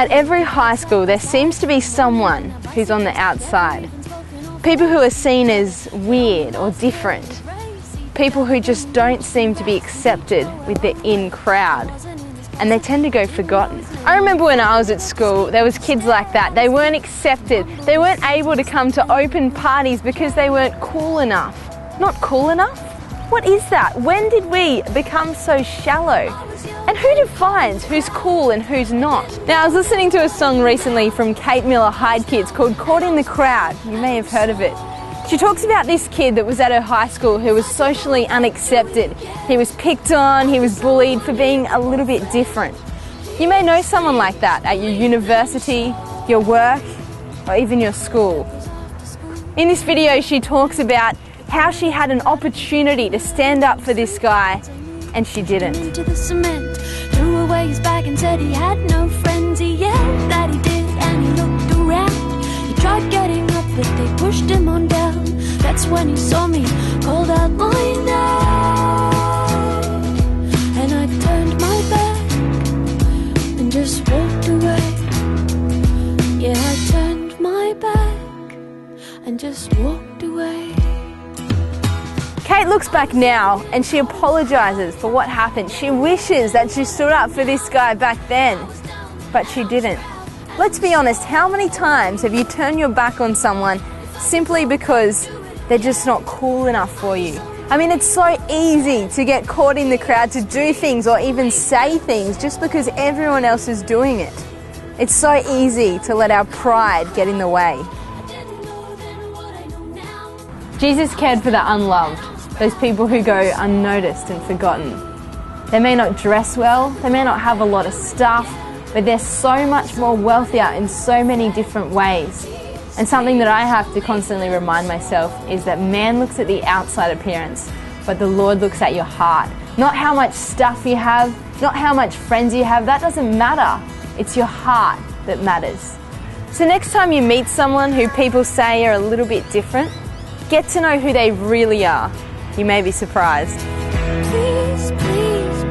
At every high school, there seems to be someone who's on the outside. People who are seen as weird or different. People who just don't seem to be accepted with the in crowd. And they tend to go forgotten. I remember when I was at school, there was kids like that. They weren't accepted. They weren't able to come to open parties because they weren't cool enough. Not cool enough? What is that? When did we become so shallow? And who defines who's cool and who's not? Now, I was listening to a song recently from Kate Miller Hyde Kids called Caught in the Crowd. You may have heard of it. She talks about this kid that was at her high school who was socially unaccepted. He was picked on, he was bullied for being a little bit different. You may know someone like that at your university, your work, or even your school. In this video, she talks about how she had an opportunity to stand up for this guy, and she didn't. Into the cement, threw away his bag and said he had no friends. He yelled that he did, and he looked around. He tried getting up, but they pushed him on down. That's when he saw me, called out my name, and I turned my back and just walked away. Yeah, I turned my back and just walked away. Kate looks back now and she apologises for what happened. She wishes that she stood up for this guy back then, but she didn't. Let's be honest, how many times have you turned your back on someone simply because they're just not cool enough for you? I mean, it's so easy to get caught in the crowd, to do things or even say things just because everyone else is doing it. It's so easy to let our pride get in the way. Jesus cared for the unloved, those people who go unnoticed and forgotten. They may not dress well, they may not have a lot of stuff, but they're so much more wealthier in so many different ways. And something that I have to constantly remind myself is that man looks at the outside appearance, but the Lord looks at your heart. Not how much stuff you have, not how much friends you have, that doesn't matter. It's your heart that matters. So next time you meet someone who people say are a little bit different, get to know who they really are. You may be surprised. Please, please,